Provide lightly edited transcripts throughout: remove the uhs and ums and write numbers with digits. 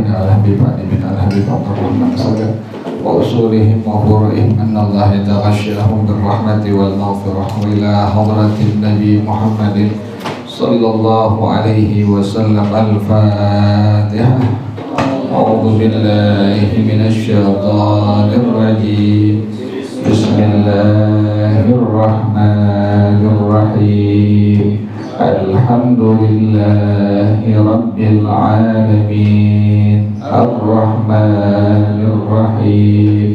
من الحبيب من الحبيب عبد الرحمن صدق وأصولهم وفروعهم أن الله يتغشاهم بالرحمة والمغفرة وإلى حضرة النبي محمد صلى الله عليه وسلم الفاتحة. أعوذ بالله من الشيطان الرجيم. بسم الله الرحمن الرحيم. الحمد لله رب العالمين الرحمن الرحيم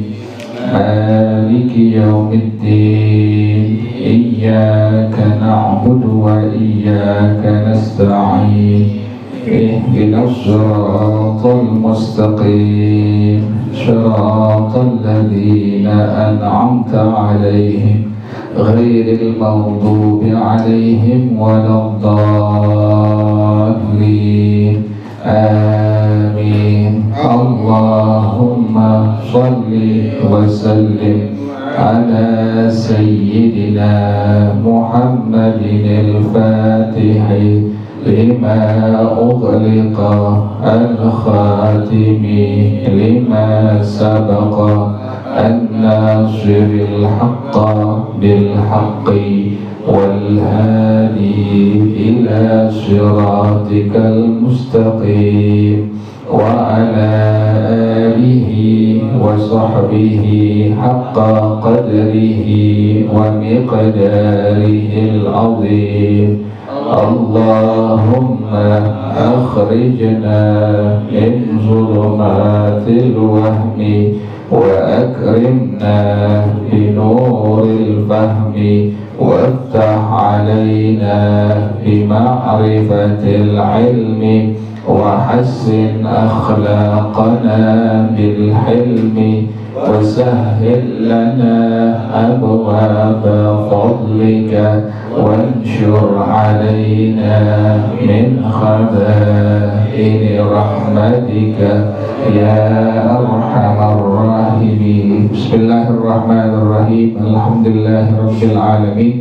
مالك يوم الدين إياك نعبد وإياك نستعين اهدنا الصراط المستقيم صراط الذين أنعمت عليهم غير المغضوب عليهم ولا الضالين آمين. اللهم صل وسلم على سيدنا محمد الفاتح لما أغلق الخاتم لما سبق الناصر الحق بالحق والهادي إلى صراطك المستقيم وعلى آله وصحبه حق قدره ومقداره العظيم. اللهم أخرجنا من ظلمات الوهم وأكرمنا بنور الفهم وافتح علينا بمعرفة العلم وحسن أخلاقنا بالحلم وسهل لنا أبواب فضلك وانشر علينا من خزائن رحمتك يا أرحم الراحمين. بسم الله الرحمن الرحيم. الحمد لله رب العالمين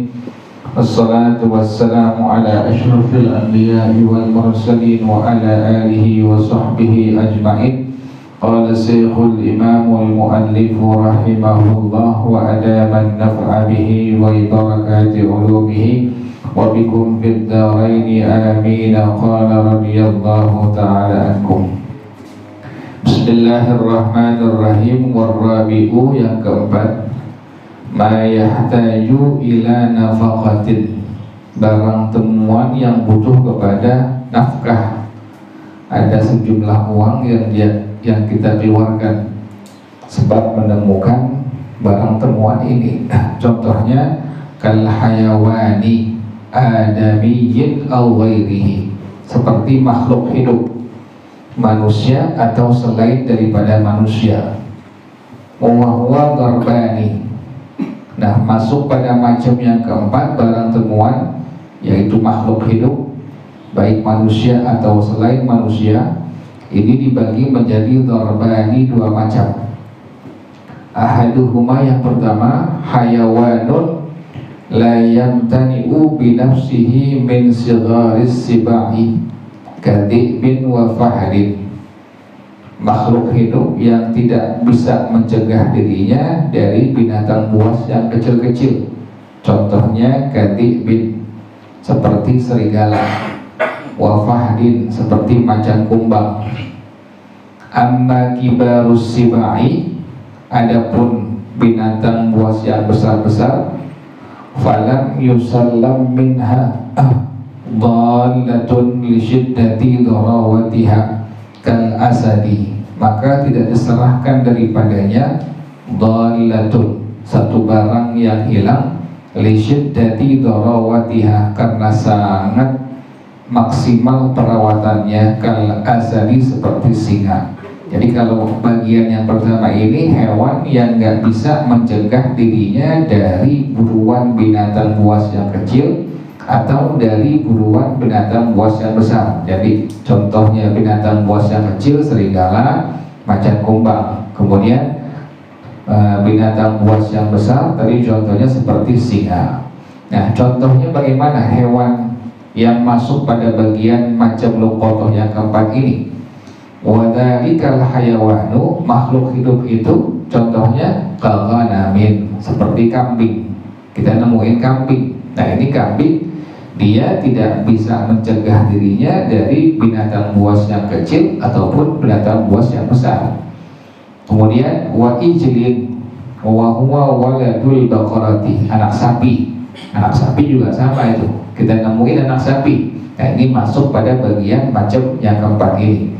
والصلاة والسلام على أشرف الأنبياء والمرسلين وعلى آله وصحبه أجمعين. قال الشيخ الإمام المؤلف رحمه الله وأدام النفع به وبركات علومه وبكم في الدارين آمين. قال رضي الله تعالى عنكم. Bismillahirrahmanirrahim. Warrabi'u, yang keempat, ma yahtaju ila nafaqatin, barang temuan yang butuh kepada nafkah. Ada sejumlah uang yang kita keluarkan sebab menemukan barang temuan ini. Contohnya kal hayawani adamiyyin aw ghairihi, seperti makhluk hidup, manusia atau selain daripada manusia. Wa darbani. Nah, masuk pada macam yang keempat, barang temuan yaitu makhluk hidup, baik manusia atau selain manusia. Ini dibagi menjadi darbani, dua macam. Ahaduhuma, yang pertama, hayawanun la yamtani'u binafsihi min sigharis sibai kadhibin wa fahdin, makhluk hidup yang tidak bisa mencegah dirinya dari binatang buas yang kecil-kecil. Contohnya kadhibin, seperti serigala, wa fahdin, seperti macan kumbang. Amma kibarus sibai, adapun binatang buas yang besar-besar, falam yusallam minha dhalatun li syiddati darawatiha kal asadi, maka tidak diserahkan daripadanya dhalatun, satu barang yang hilang, li syiddati darawatiha, karena sangat maksimal perawatannya, kal asadi, seperti singa. Jadi kalau bagian yang pertama ini hewan yang nggak bisa mencegah dirinya dari buruan binatang buas yang kecil atau dari buruan binatang buas yang besar. Jadi contohnya binatang buas yang kecil serigala, macan kumbang. Kemudian binatang buas yang besar tadi contohnya seperti singa. Nah, contohnya bagaimana hewan yang masuk pada bagian macam luqatah yang keempat ini? Wa wadzalikal hayawanu, makhluk hidup itu contohnya kaganamin, seperti kambing. Kita nemuin kambing. Nah ini kambing, dia tidak bisa mencegah dirinya dari binatang buas yang kecil ataupun binatang buas yang besar. Kemudian wa ijlin wa huwa waladul baqarati, anak sapi. Anak sapi juga sama itu. Kita nemuin anak sapi. Nah ini masuk pada bagian macam yang keempat ini.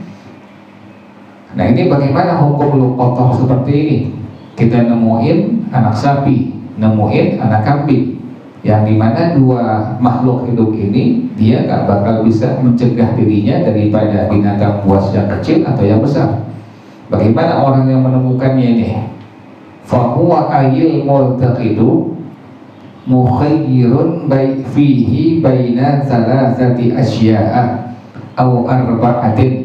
Nah ini bagaimana hukum luqatah seperti ini? Kita nemuin anak sapi, nemuin anak kambing, yang dimana dua makhluk hidup ini dia gak bakal bisa mencegah dirinya daripada binatang buas yang kecil atau yang besar. Bagaimana orang yang menemukannya ini? Fahuwa ayil multaqidu mukhayyirun fihi baina thalathati asya'a aw arba'atin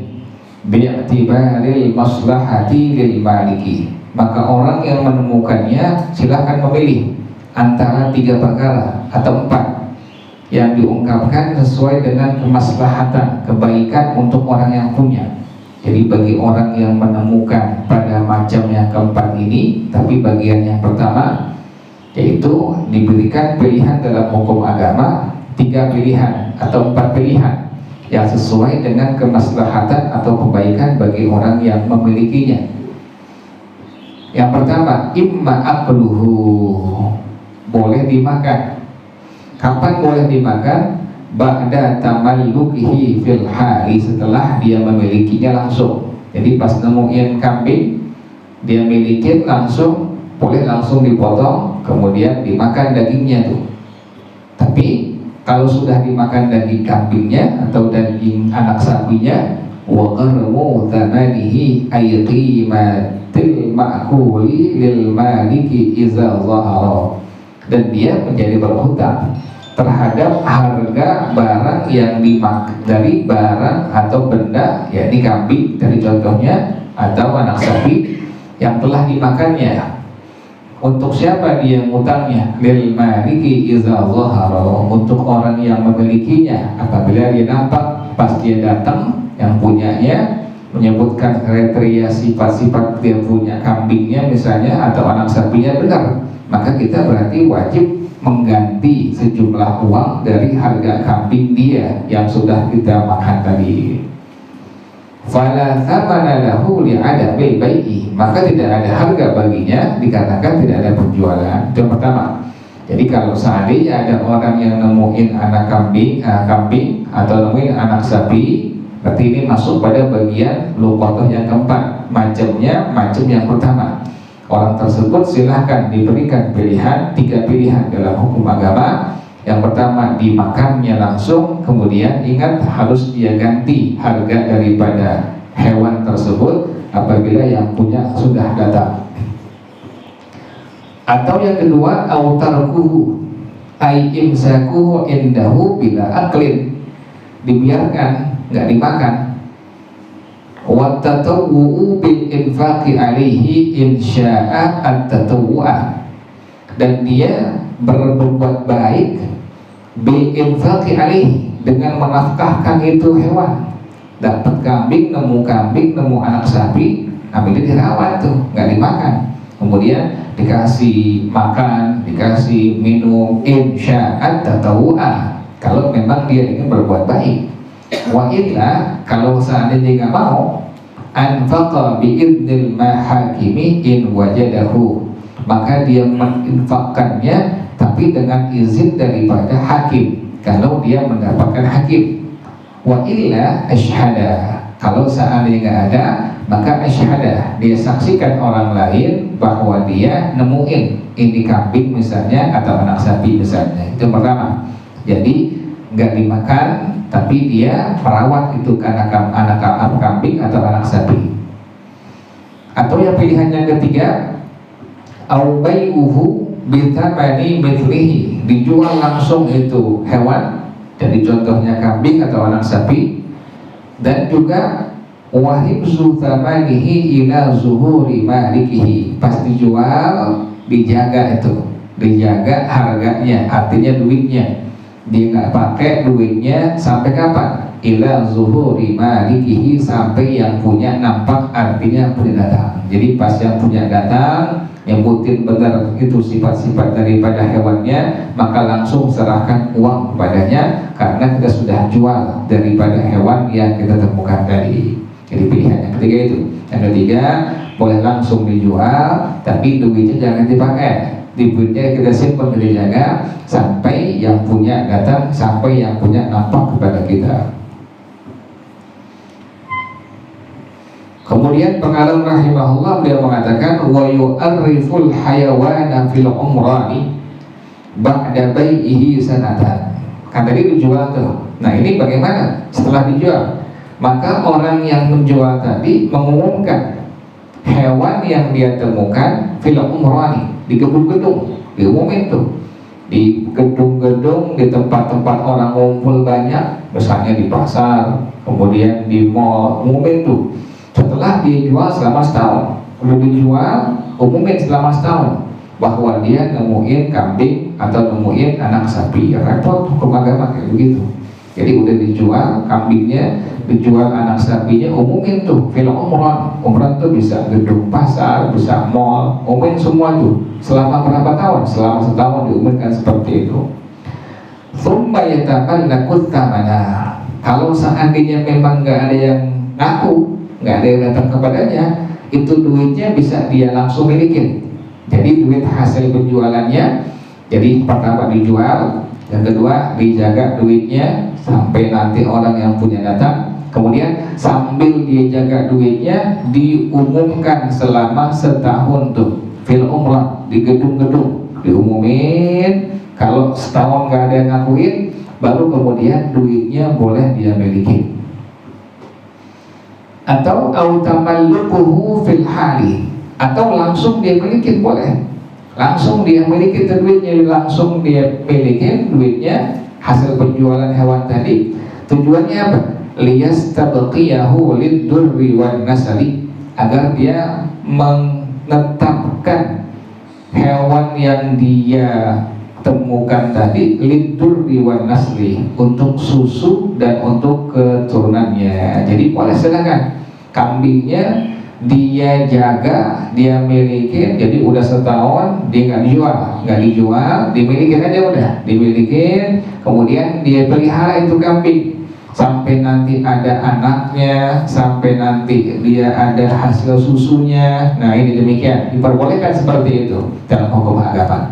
bi'tibaril maslahati lil maliki. Maka orang yang menemukannya silahkan memilih antara 3 perkara atau 4 yang diungkapkan sesuai dengan kemaslahatan, kebaikan untuk orang yang punya. Jadi bagi orang yang menemukan pada macam yang keempat ini, tapi bagian yang pertama yaitu diberikan pilihan dalam hukum agama 3 pilihan atau 4 pilihan yang sesuai dengan kemaslahatan atau kebaikan bagi orang yang memilikinya. Yang pertama, imma aqluhu, boleh dimakan. Kapan boleh dimakan? Ba'da tamallukihi fil hari, setelah dia memilikinya langsung. Jadi pas nemuin kambing, dia milikin langsung, boleh langsung dipotong, kemudian dimakan dagingnya tuh. Tapi kalau sudah dimakan daging kambingnya atau daging anak sapinya, wa qarmu thamanihi ay qimatil ma'kuli lil maliki iza zahara, dan dia menjadi berhutang terhadap harga barang yang dimakan dari barang atau benda, yakni kambing dari contohnya atau anak sapi yang telah dimakannya. Untuk siapa dia ngutangnya? Lil maliki iza zahara, untuk orang yang memilikinya apabila dia nampak pas dia datang yang punyanya menyebutkan kriteria sifat-sifat dia punya kambingnya misalnya atau anak sapinya benar, maka kita berarti wajib mengganti sejumlah uang dari harga kambing dia yang sudah kita makan tadi. Fala thamana lahu li'adamil bai'i, maka tidak ada harga baginya, dikatakan tidak ada penjualan. Itu yang pertama. Jadi kalau seandainya ada orang yang nemuin anak kambing atau nemuin anak sapi, berarti ini masuk pada bagian luqatah yang keempat. Macamnya macam yang pertama. Orang tersebut silahkan diberikan pilihan 3 pilihan dalam hukum agama. Yang pertama, dimakannya langsung, kemudian ingat harus dia ganti harga daripada hewan tersebut apabila yang punya sudah datang. Atau yang kedua, autarkuhu ay imsakuhu indahu bila aklin, dibiarkan, nggak dimakan. Wa tatawwu'u bil infaqi alaihi insya'a at-tatawwu'a, dan dia berbuat baik bil infaqi alaihi, dengan menafkahkan itu hewan. Dapat kambing, nemu anak sapi, ambilnya dirawat tuh, nggak dimakan. Kemudian dikasih makan, dikasih minum, insya'a at-tatawwu'a, kalau memang dia ingin berbuat baik. Wa illa, kalau seandainya nggak mau, anfaqa bi'idnil mahakimi in wajadahu, maka dia menginfakkannya tapi dengan izin daripada hakim kalau dia mendapatkan hakim. Wa illa asyhada, kalau seandainya nggak ada, maka asyhada, dia saksikan orang lain bahwa dia nemuin ini kambing misalnya atau anak sapi misalnya. Itu pertama. Jadi nggak dimakan, tapi dia merawat itu anak kambing atau anak sapi. Atau yang pilihan yang ketiga, au bai'uhu bithamani mithlihi, dijual langsung itu hewan, jadi contohnya kambing atau anak sapi, dan juga wahibzu thamanihi ila zuhuri malikihi, pas dijual dijaga itu, dijaga harganya, artinya duitnya. Dia nggak pakai duitnya sampai kapan? ila zuhuri malikihi, sampai yang punya nampak, artinya punya datang. Jadi pas yang punya datang nyebutin benar itu sifat-sifat daripada hewannya, maka langsung serahkan uang kepadanya, karena kita sudah jual daripada hewan yang kita temukan tadi. Jadi pilihan yang ketiga itu. Yang ketiga, boleh langsung dijual, tapi duitnya jangan dipakai. Duitnya kita simpan, kita jaga sampai yang punya datang, sampai yang punya nampak kepada kita. Kemudian pengarang rahimahullah beliau mengatakan wa yu'arriful hayawana fil umrani ba'da bai'ihi sanatan. Kan tadi dijual tuh. Nah ini bagaimana setelah dijual? Maka orang yang menjual tadi mengumumkan hewan yang dia temukan fil umrani, di gedung-gedung, diumumin tuh di gedung-gedung, di tempat-tempat orang ngumpul banyak, misalnya di pasar, kemudian di mall, umumin tuh. Setelah dia jual selama setahun, udah dijual, umumin selama setahun bahwa dia nemuin kambing atau nemuin anak sapi. Repot hukum agama kayak begitu. Jadi udah dijual kambingnya, dijual anak sapinya, umumin tuh film umran. Umran tuh bisa gedung pasar, bisa mall, umumin semua tuh. Selama berapa tahun? Selama setahun diumumkan seperti itu. Tsumma yataqallaqut thamana. Kalau seandainya memang nggak ada yang ngaku, nggak ada yang datang kepadanya, itu duitnya bisa dia langsung milikin. Jadi duit hasil penjualannya, jadi pertama dijual, yang kedua dijaga duitnya sampai nanti orang yang punya datang. Kemudian sambil dia jaga duitnya, diumumkan selama setahun tuh fil umrah, di gedung-gedung diumumin. Kalau setahun nggak ada yang ngakuin, baru kemudian duitnya boleh dia miliki. Atau autamalluquhu fil hali, atau langsung dia milikin, boleh langsung dia miliki duitnya, langsung dia milikin duitnya hasil penjualan hewan tadi. Tujuannya apa? Liyastabqiyahu lid-durri wan nasli, agar dia menetapkan hewan yang dia temukan tadi lid-durri wan nasli, untuk susu dan untuk keturunannya. Jadi boleh silakan kambingnya dia jaga, dia milikin. Jadi udah setahun dia nggak dijual, dimilikin aja, udah dimilikin. Kemudian dia pelihara itu kambing sampai nanti ada anaknya, sampai nanti dia ada hasil susunya. Nah ini demikian, diperbolehkan seperti itu dalam hukum agama.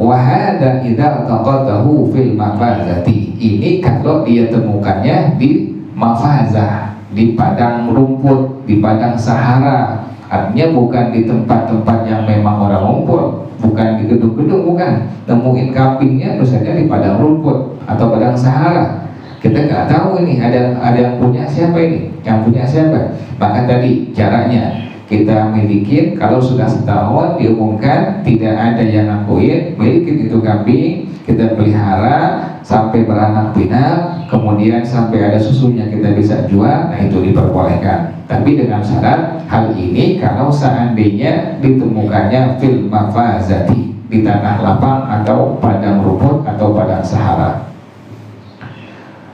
Wahada idza taqatahu fil mafazati. Ini kalau dia temukannya di mafazah, di padang rumput, di padang sahara. Artinya bukan di tempat-tempat yang memang orang ngumpul, bukan di gedung-gedung, bukan. Nemuin kambingnya misalnya di padang rumput atau padang sahara. Kita nggak tahu ini ada yang punya siapa ini, yang punya siapa. Maka tadi caranya kita milikin, kalau sudah setahun diumumkan tidak ada yang ngakuin, milikin itu kambing, kita pelihara sampai beranak pinak, kemudian sampai ada susunya kita bisa jual. Nah itu diperbolehkan, tapi dengan syarat hal ini kalau seandainya ditemukannya fil mafazati, di tanah lapang atau padang rumput atau padang sahara.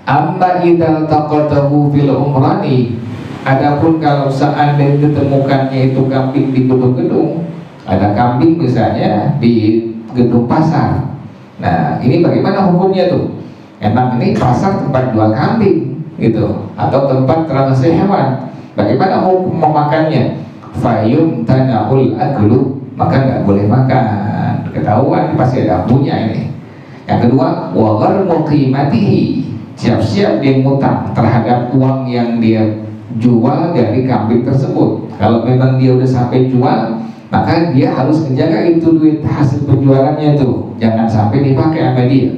Amma idza taqatahu fil umrani, adapun kalau seandainya ditemukannya itu kambing di gedung-gedung, ada kambing misalnya di gedung pasar. Nah ini bagaimana hukumnya tuh? Emang ini pasar tempat jual kambing gitu, atau tempat transaksi hewan, bagaimana hukum memakannya? Fayum tanahul aklu, maka nggak boleh makan, ketahuan pasti ada punya ini. Yang kedua, wa gharmu qimatihi, siap-siap dia ngutang terhadap uang yang dia jual dari kambing tersebut. Kalau memang dia udah sampai jual, maka dia harus menjaga itu duit hasil penjualannya tuh, jangan sampai dipakai sama dia.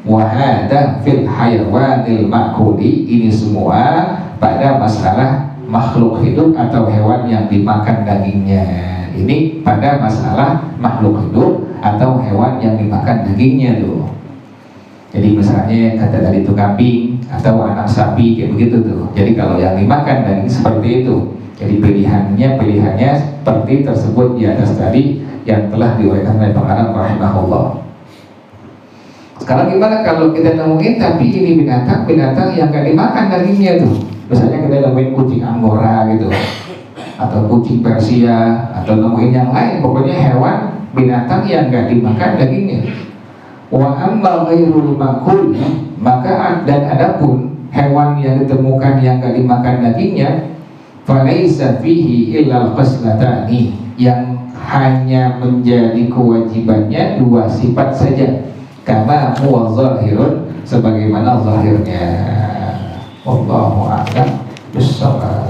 Wahada fil hayawanil ma'kuli, ini semua pada masalah makhluk hidup atau hewan yang dimakan dagingnya. Ini pada masalah makhluk hidup atau hewan yang dimakan dagingnya tuh. Jadi misalnya kata tadi itu kambing atau anak sapi kayak begitu tuh. Jadi kalau yang dimakan daging seperti itu, jadi pilihannya seperti tersebut di atas tadi yang telah diuraikan oleh pengarang rahimahullah. Sekarang gimana kalau kita nemuin tapi ini binatang yang gak dimakan dagingnya tuh? Misalnya kita nemuin kucing Angora gitu, atau kucing Persia, atau nemuin yang lain, pokoknya hewan binatang yang gak dimakan dagingnya. Wa amma ghairul makul, maka dan adapun hewan yang ditemukan yang gak dimakan dagingnya, falaisa fihi illal khaslatani, yang hanya menjadi kewajibannya dua sifat saja, kama huwa zahirun, sebagaimana zahirnya. Wallahu a'lam bishawab.